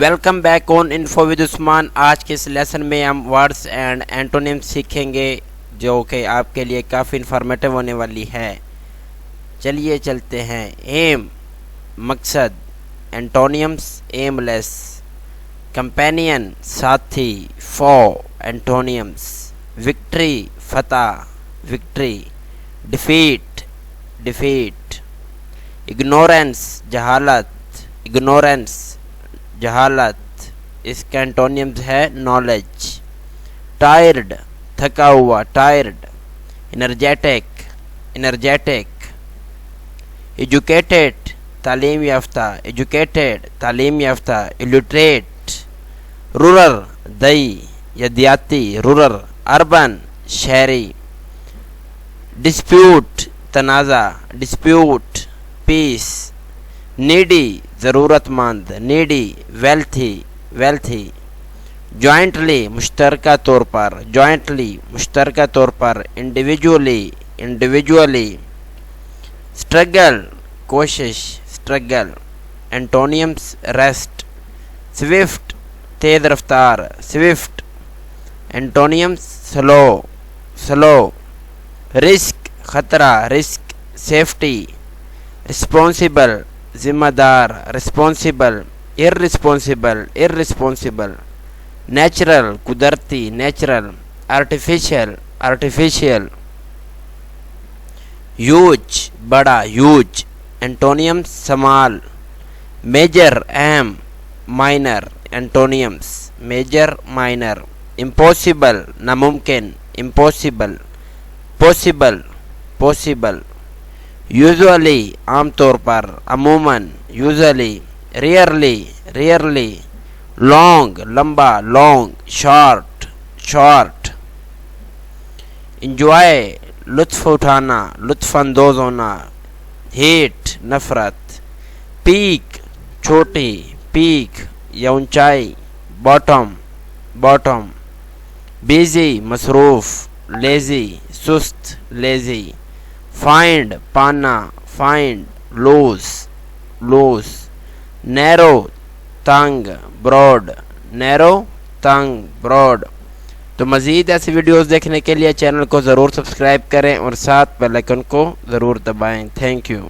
Welcome back on info with Usman. آج کے اس lesson میں ہم ورڈز اینڈ اینٹونیمز سیکھیں گے جو کہ آپ کے لیے کافی انفارمیٹیو ہونے والی ہے۔ چلیے چلتے ہیں۔ ایم مقصد، اینٹونیمز ایملیس، کمپینین ساتھی، فو اینٹونیمز، وکٹری فتح وکٹری، ڈیفیٹ ڈیفیٹ، اگنورینس جہالت اگنورینس جہالت، اس کا اینٹونیمز ہے نالج۔ ٹائرڈ تھکا ہوا ٹائرڈ، انرجیٹک انرجیٹک، ایجوکیٹڈ تعلیم یافتہ ایجوکیٹڈ تعلیم یافتہ، illiterate رورل دیہی یا دیہاتی رورل، اربن شہری، ڈسپیوٹ تنازع ڈسپیوٹ، پیس، نیڈی ضرورت مند نیڈی، ویلتھی ویلتھی، جوائنٹلی مشترکہ طور پر جوائنٹلی مشترکہ طور پر، انڈیویجولی انڈیویجولی، اسٹرگل کوشش اسٹرگل۔ اینٹونیمز ریسٹ، سوئفٹ تیز رفتار سوئفٹ، اینٹونیمز سلو سلو، رسک خطرہ رسک، سیفٹی، رسپانسبل ذمہ دار رسپانسبل، irresponsible irresponsible، نیچرل قدرتی نیچرل، آرٹیفیشل آرٹیفیشیل، ہیوج بڑا ہیوج، اینٹونیمز سمال، میجر اہم، مائنر، اینٹونیمز میجر مائنر، امپاسبل ناممکن امپاسبل، پاسبل پاسبل، یوزولی عام طور پر عموماً یوزلی، ریئرلی ریئرلی، لانگ لمبا لانگ، شارٹ شارٹ، انجوائے لطف اٹھانا لطف اندوز ہونا، ہیٹ نفرت، پیک چھوٹی پیک یا اونچائی، باٹم باٹم، بیزی مصروف، لیزی سست لیزی، فائنڈ پانا فائنڈ، لوز لوز، نیرو تنگ، براڈ نیرو تنگ براڈ۔ تو مزید ایسی ویڈیوز دیکھنے کے لیے چینل کو ضرور سبسکرائب کریں اور ساتھ بیل آئیکن کو ضرور دبائیں۔ Thank you.